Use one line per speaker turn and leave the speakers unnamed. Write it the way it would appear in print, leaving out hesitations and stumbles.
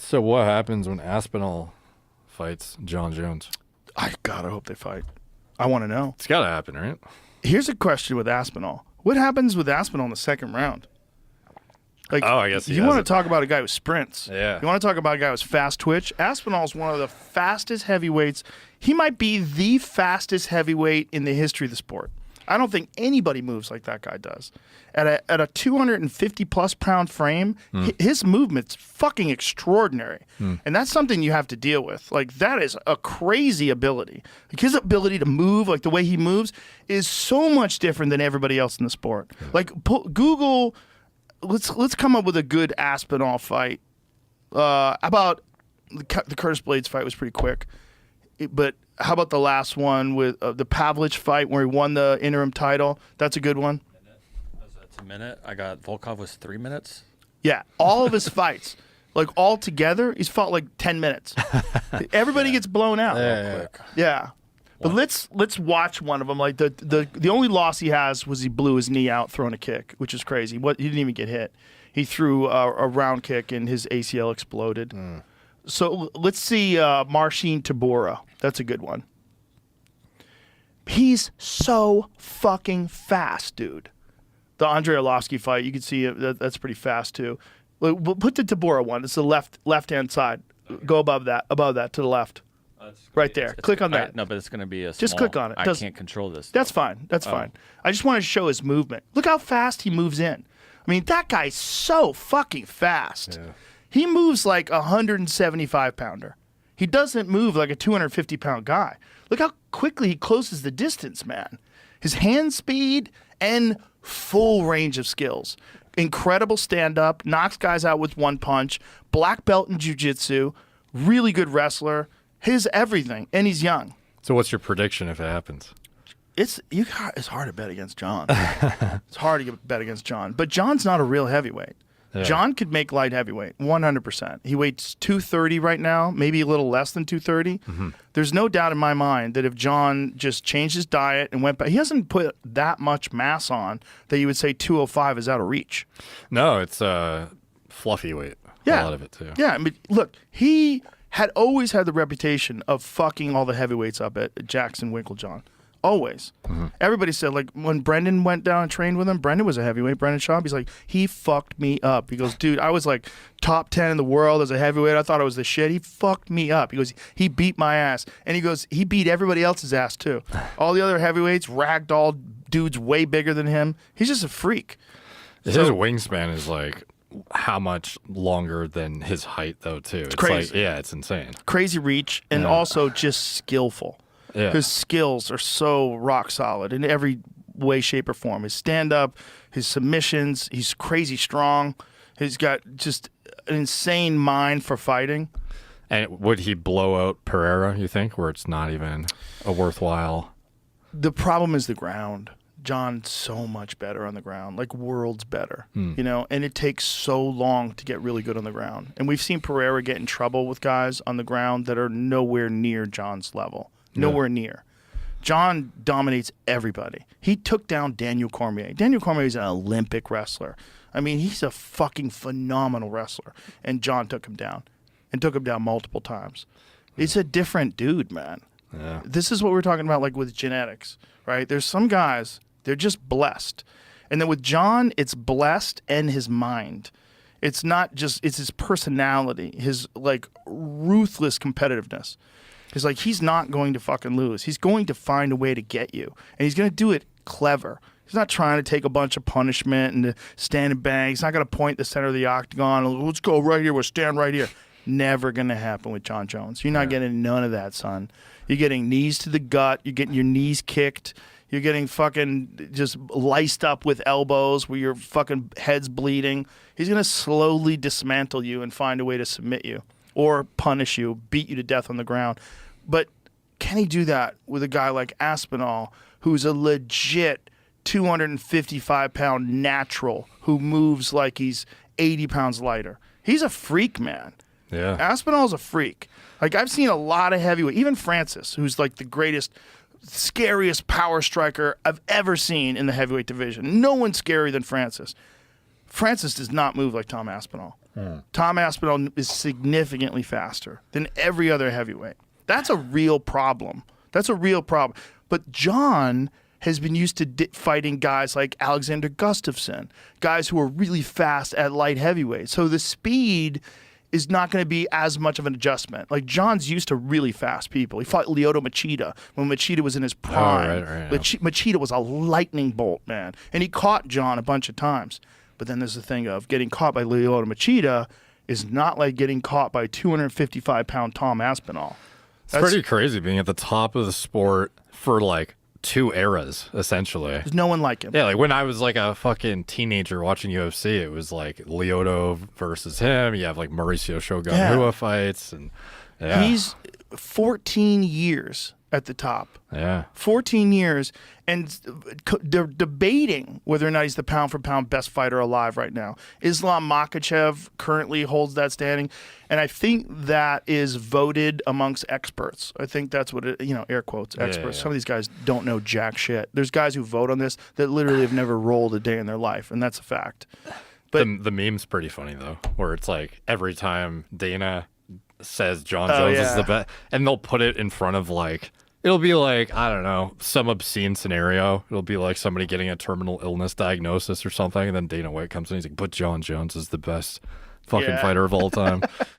So what happens when Aspinall fights Jon Jones?
I gotta hope they fight. I want to know.
It's got to happen, right?
Here's a question with Aspinall. What happens with Aspinall in the second round? Like,
I guess
you want to talk about a guy who sprints.
Yeah.
You want to talk about a guy who's fast twitch. Aspinall's one of the fastest heavyweights. He might be the fastest heavyweight in the history of the sport. I don't think anybody moves like that guy does. At a 250-plus pound frame, his movement's fucking extraordinary. And that's something you have to deal with. Like, that is a crazy ability. Like, his ability to move, like the way he moves, is so much different than everybody else in the sport. Like, Google... Let's come up with a good Aspinall fight. About the Curtis Blades fight was pretty quick, but how about the last one with the Pavlich fight where he won the interim title? That's a good one.
That's a minute. I got Volkov was 3 minutes.
Yeah, all of his fights, like all together, he's fought like 10 minutes. Everybody gets blown out. Yeah. But let's watch one of them. Like the only loss he has was he blew his knee out throwing a kick, which is crazy. He didn't even get hit. He threw a round kick and his ACL exploded. So let's see Marcin Tybura. That's a good one. He's so fucking fast, dude. The Andrei Arlovsky fight, you can see that's pretty fast too. We'll put the Tybura one. It's the left-hand side. Go above that to the left. Right there. Click on that.
No, but it's going to be a
Just click on it.
I can't control this.
That's fine. That's fine. I just want to show his movement. Look how fast he moves in. I mean, that guy's so fucking fast.
Yeah.
He moves like a 175-pounder. He doesn't move like a 250-pound guy. Look how quickly he closes the distance, man. His hand speed and full range of skills. Incredible stand-up, knocks guys out with one punch, black belt in jiu-jitsu, really good wrestler. His everything, and he's young.
So what's your prediction if it happens?
It's hard to bet against Jon. It's hard to bet against Jon. But Jon's not a real heavyweight.
Yeah.
Jon could make light heavyweight, 100%. He weighs 230 right now, maybe a little less than 230. There's no doubt in my mind that if Jon just changed his diet and went back, he hasn't put that much mass on that you would say 205 is out of reach.
No, it's fluffy weight.
Yeah.
A lot of it, too.
Yeah, I mean, look, he had always had the reputation of fucking all the heavyweights up at Jackson Winklejohn. Always. Everybody said, like, when Brendan went down and trained with him, Brendan was a heavyweight, Brendan Schaub, he's like, he fucked me up. He goes, dude, I was like top 10 in the world as a heavyweight. I thought I was the shit. He fucked me up. He goes, he beat my ass. And he goes, he beat everybody else's ass, too. All the other heavyweights, ragdoll dudes way bigger than him. He's just a freak.
His wingspan is like how much longer than his height, though, too. It's
crazy.
Like, yeah, it's insane.
Crazy reach and also just skillful.
Yeah.
His skills are so rock solid in every way, shape, or form. His stand-up, his submissions, he's crazy strong. He's got just an insane mind for fighting.
And would he blow out Pereira, you think, where it's not even a worthwhile?
The problem is the ground. Jon's so much better on the ground, like worlds better, you know, and it takes so long to get really good on the ground. And we've seen Pereira get in trouble with guys on the ground that are nowhere near Jon's level. Nowhere near. Jon dominates everybody. He took down Daniel Cormier. Daniel Cormier is an Olympic wrestler. I mean, he's a fucking phenomenal wrestler. And Jon took him down. And took him down multiple times. It's a different dude, man.
Yeah.
This is what we're talking about, like with genetics, right? There's some guys, they're just blessed. And then with Jon, it's blessed and his mind. It's not just, it's his personality, his like ruthless competitiveness. It's like he's not going to fucking lose. He's going to find a way to get you. And he's going to do it clever. He's not trying to take a bunch of punishment and to stand and bang. He's not going to point the center of the octagon. Let's go right here. We'll stand right here. Never going to happen with Jon Jones. You're not getting none of that, son. You're getting knees to the gut. You're getting your knees kicked. You're getting fucking just laced up with elbows where your fucking head's bleeding. He's going to slowly dismantle you and find a way to submit you or punish you, beat you to death on the ground. But can he do that with a guy like Aspinall, who's a legit 255-pound natural who moves like he's 80 pounds lighter? He's a freak, man.
Yeah.
Aspinall's a freak. Like, I've seen a lot of heavyweight, even Francis, who's like the greatest, scariest power striker I've ever seen in the heavyweight division. No one's scarier than Francis. Francis does not move like Tom Aspinall. Tom Aspinall is significantly faster than every other heavyweight. That's a real problem. But Jon has been used to fighting guys like Alexander Gustafsson, guys who are really fast at light heavyweight. So the speed is not going to be as much of an adjustment. Like, Jon's used to really fast people. He fought Lyoto Machida when Machida was in his prime.
Right.
Machida was a lightning bolt, man. And he caught Jon a bunch of times. But then there's the thing of getting caught by Lyoto Machida is not like getting caught by 255-pound Tom Aspinall.
It's pretty crazy being at the top of the sport for like 2 eras, essentially.
There's no one like him.
Yeah, like when I was like a fucking teenager watching UFC, it was like Lyoto versus him. You have like Mauricio Shogun Rua fights, and
he's 14 years at the top.
Yeah.
14 years, and they're debating whether or not he's the pound-for-pound best fighter alive right now. Islam Makhachev currently holds that standing, and I think that is voted amongst experts. I think that's what it, air quotes, experts.
Yeah.
Some of these guys don't know jack shit. There's guys who vote on this that literally have never rolled a day in their life, and that's a fact. But
The meme's pretty funny, though, where it's like every time Dana says Jon Jones is the best, and they'll put it in front of like, it'll be like, I don't know, some obscene scenario. It'll be like somebody getting a terminal illness diagnosis or something, and then Dana White comes in, he's like, but Jon Jones is the best fucking fighter of all time.